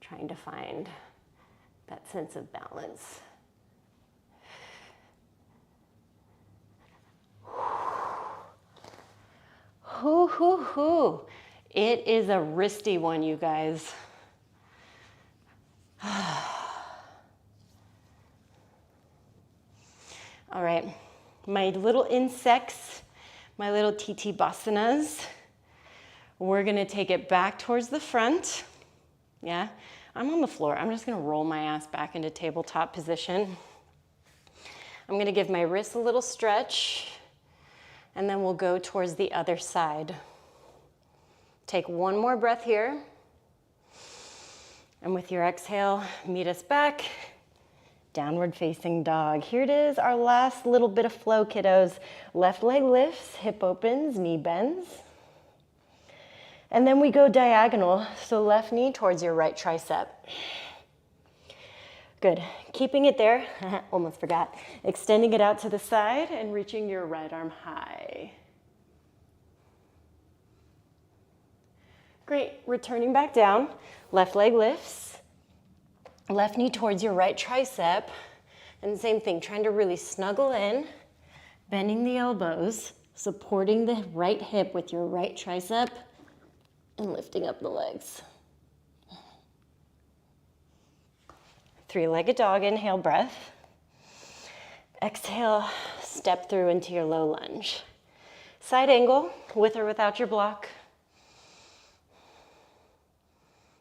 trying to find that sense of balance. Hoo, hoo, hoo. It is a wristy one, you guys. All right, my little insects, my little TT Basanas, we're gonna take it back towards the front, yeah? I'm on the floor, I'm just gonna roll my ass back into tabletop position. I'm gonna give my wrists a little stretch, and then we'll go towards the other side. Take one more breath here. And with your exhale, meet us back. Downward facing dog. Here it is, our last little bit of flow, kiddos. Left leg lifts, hip opens, knee bends. And then we go diagonal, so left knee towards your right tricep. Good, keeping it there, almost forgot. Extending it out to the side and reaching your right arm high. Great, returning back down, left leg lifts, left knee towards your right tricep, and same thing, trying to really snuggle in, bending the elbows, Supporting the right hip with your right tricep and lifting up the legs. Three-legged dog, inhale, breath. Exhale, step through into your low lunge. Side angle, with or without your block.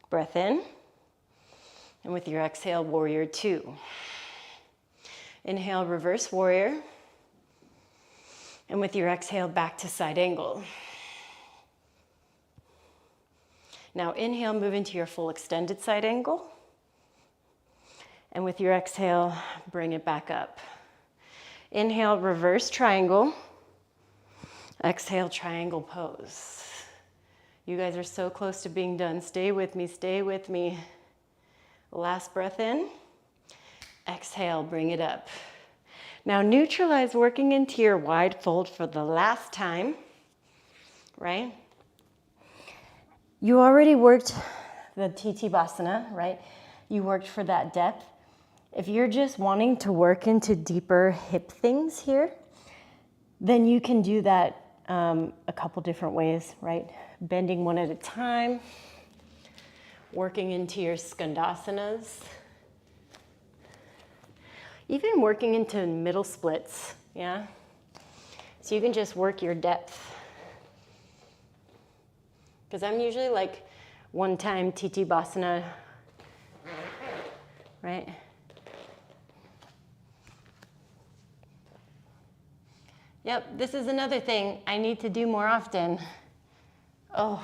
Breath in. And with your exhale, warrior two. Inhale, reverse warrior. And with your exhale, back to side angle. Now inhale, move into your full extended side angle. And with your exhale, bring it back up. Inhale, reverse triangle. Exhale, triangle pose. You guys are so close to being done. Stay with me, stay with me. Last breath in. Exhale, bring it up. Now neutralize working into your wide fold for the last time, right? You already worked the TT Basana, right? You worked for that depth. If you're just wanting to work into deeper hip things here, then you can do that a couple different ways, right? Bending one at a time, working into your Skandasanas, even working into middle splits, yeah? So you can just work your depth. Because I'm usually like one time TT Basana, right? Yep, this is another thing I need to do more often. Oh.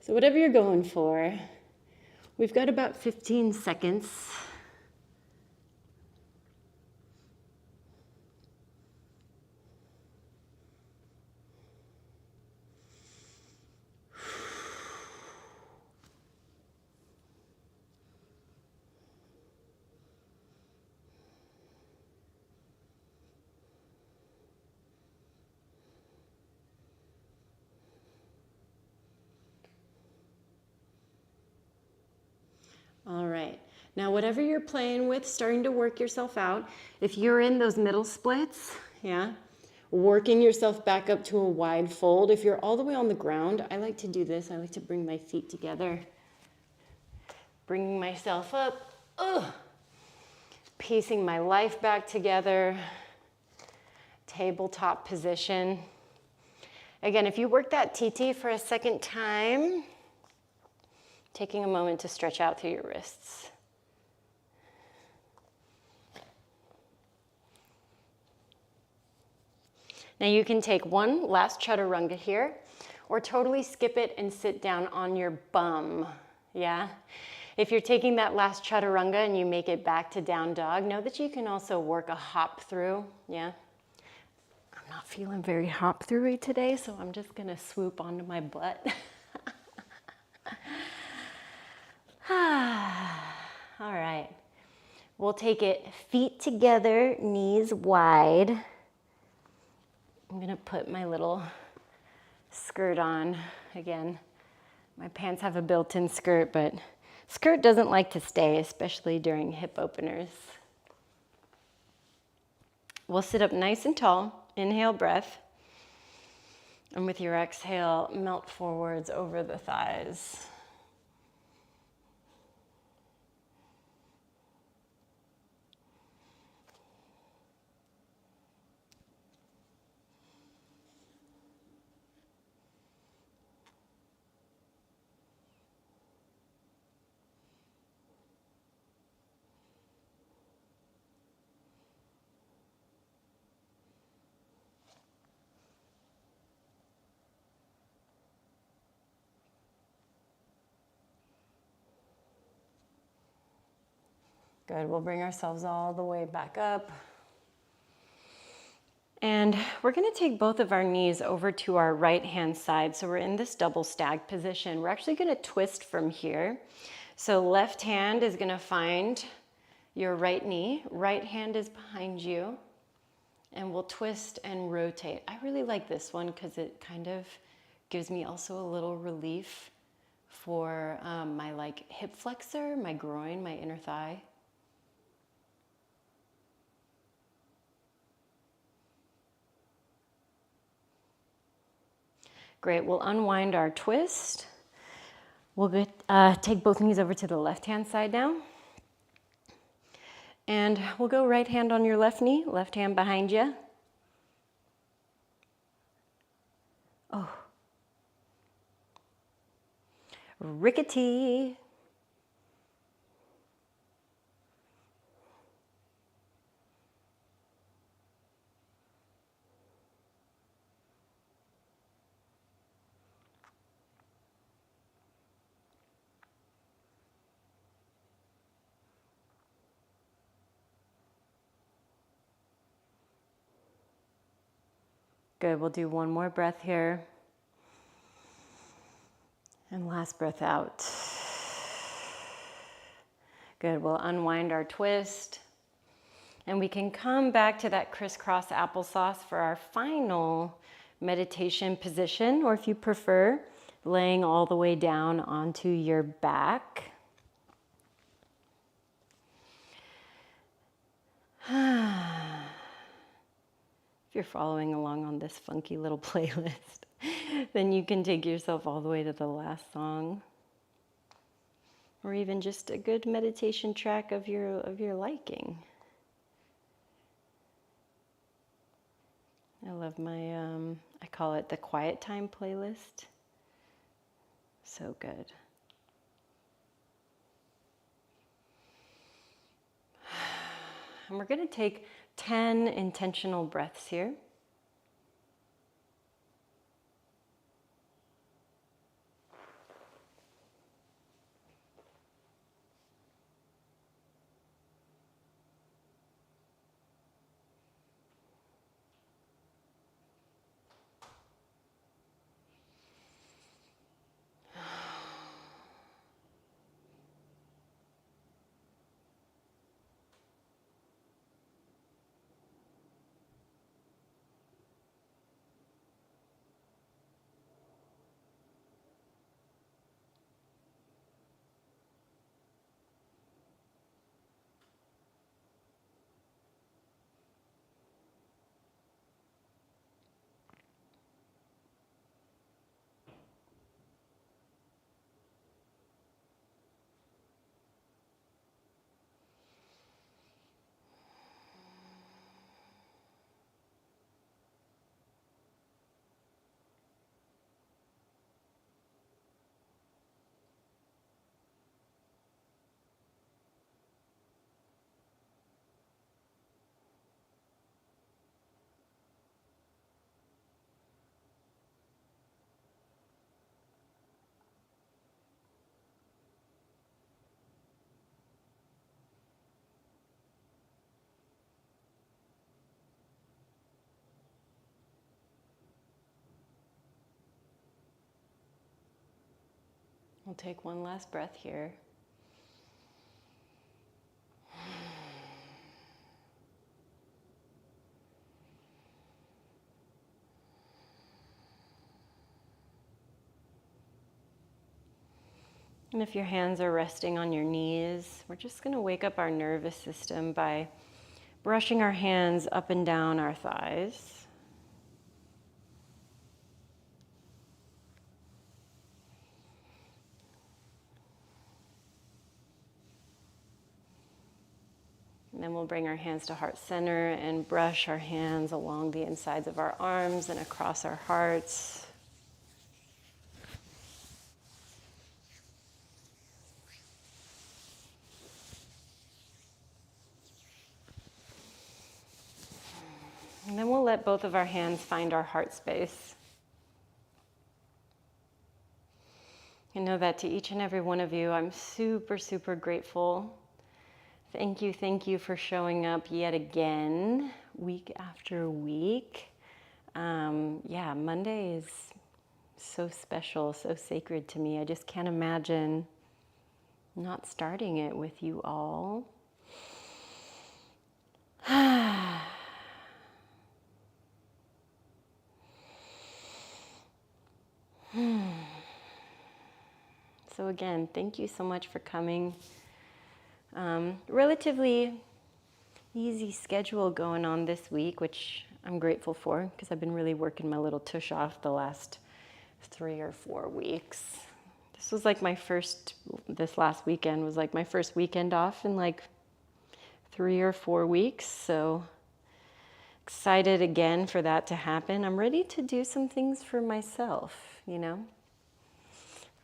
So whatever you're going for, we've got about 15 seconds. All right, now whatever you're playing with, starting to work yourself out, if you're in those middle splits, yeah, working yourself back up to a wide fold. If you're all the way on the ground, I like to do this. I like to bring my feet together, bringing myself up, piecing my life back together, tabletop position. Again, if you work that TT for a second time, taking a moment to stretch out through your wrists. Now you can take one last chaturanga here, or totally skip it and sit down on your bum, yeah? If you're taking that last chaturanga and you make it back to down dog, know that you can also work a hop through, yeah? I'm not feeling very hop through-y today, so I'm just gonna swoop onto my butt. All right, we'll take it feet together, knees wide. I'm gonna put my little skirt on. Again, my pants have a built-in skirt, but skirt doesn't like to stay, especially during hip openers. We'll sit up nice and tall. Inhale, breath. And with your exhale, melt forwards over the thighs. Good, we'll bring ourselves all the way back up. And we're gonna take both of our knees over to our right-hand side. So we're in this double stag position. We're actually gonna twist from here. So left hand is gonna find your right knee, right hand is behind you, and we'll twist and rotate. I really like this one because it kind of gives me also a little relief for my like hip flexor, my groin, my inner thigh. Great, we'll unwind our twist. We'll take both knees over to the left-hand side now. And we'll go right hand on your left knee, left hand behind you. Oh. Rickety. Good, we'll do one more breath here. And last breath out. Good, we'll unwind our twist. And we can come back to that crisscross applesauce for our final meditation position, or if you prefer, laying all the way down onto your back. If you're following along on this funky little playlist, then you can take yourself all the way to the last song, or even just a good meditation track of your liking. I love my, I call it the quiet time playlist. So good. And we're going to take 10 intentional breaths here. We'll take one last breath here. And if your hands are resting on your knees, we're just going to wake up our nervous system by brushing our hands up and down our thighs. And then we'll bring our hands to heart center and brush our hands along the insides of our arms and across our hearts. And then we'll let both of our hands find our heart space. And know that to each and every one of you, I'm super, super grateful. Thank you for showing up yet again, week after week. Monday is so special, so sacred to me. I just can't imagine not starting it with you all. So again, thank you so much for coming. Relatively easy schedule going on this week, which I'm grateful for because I've been really working my little tush off the last 3 or 4 weeks. This was like this last weekend was like my first weekend off in like 3 or 4 weeks. So excited again for that to happen. I'm ready to do some things for myself, you know.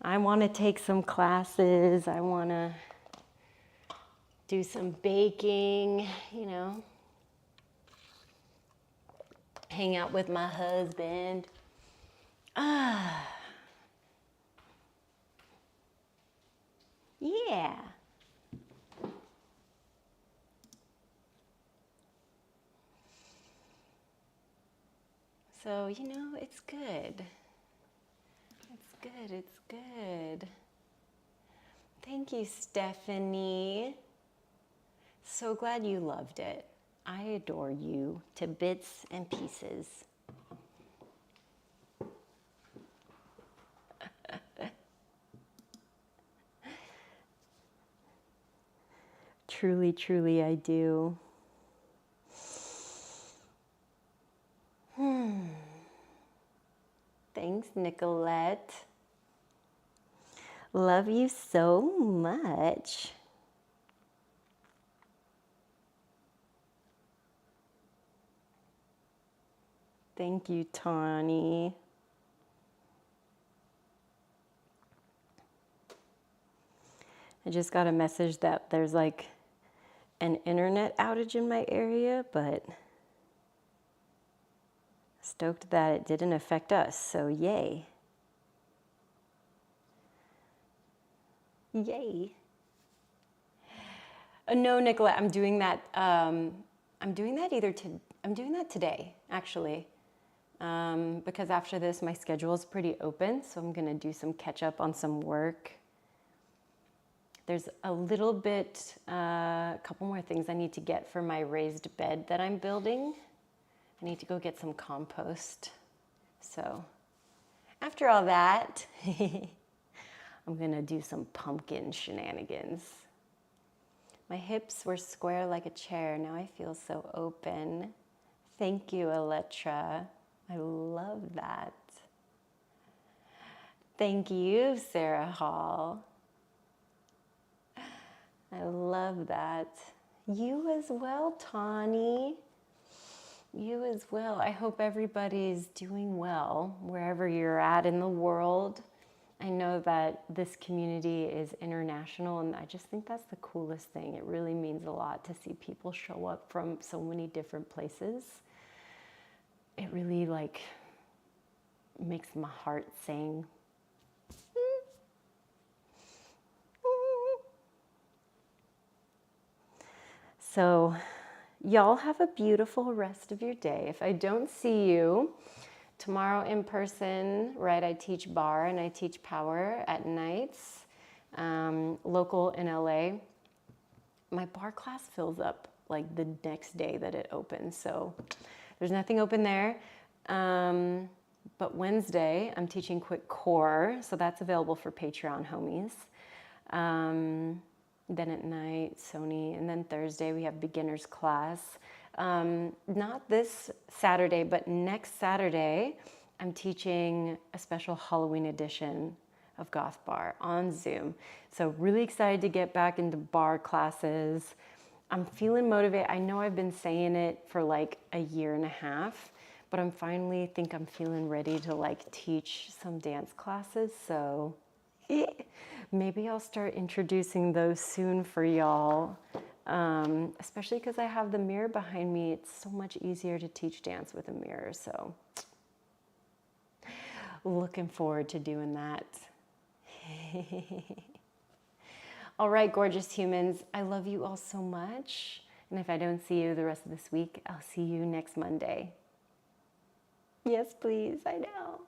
I want to take some classes. I want to do some baking, you know. Hang out with my husband. Yeah. So, you know, it's good. It's good. It's good. Thank you, Stephanie. So glad you loved it. I adore you to bits and pieces. Truly, truly, I do. Thanks, Nicolette. Love you so much. Thank you, Tawny. I just got a message that there's like an internet outage in my area, but stoked that it didn't affect us, so yay. Yay. No, Nicolette, I'm doing that today, actually. Because after this, my schedule is pretty open, so I'm gonna do some catch up on some work. There's a little bit, a couple more things I need to get for my raised bed that I'm building. I need to go get some compost. So after all that, I'm gonna do some pumpkin shenanigans. My hips were square like a chair. Now I feel so open. Thank you, Elettra. I love that. Thank you, Sarah Hall. I love that. You as well, Tawny. You as well. I hope everybody's doing well wherever you're at in the world. I know that this community is international, and I just think that's the coolest thing. It really means a lot to see people show up from so many different places. It really like makes my heart sing. So y'all have a beautiful rest of your day. If I don't see you tomorrow in person, right, I teach bar and I teach power at nights, local in LA. My bar class fills up like the next day that it opens, so there's nothing open there. But Wednesday, I'm teaching Quick Core, so that's available for Patreon homies. Then at night, Sony, and then Thursday we have beginners class. Not this Saturday, but next Saturday, I'm teaching a special Halloween edition of Goth Bar on Zoom. So really excited to get back into bar classes. I'm feeling motivated. I know I've been saying it for like a year and a half, but I'm feeling ready to like teach some dance classes. So maybe I'll start introducing those soon for y'all, especially because I have the mirror behind me. It's so much easier to teach dance with a mirror, so looking forward to doing that. All right, gorgeous humans, I love you all so much, and if I don't see you the rest of this week, I'll see you next Monday. Yes, please, I know.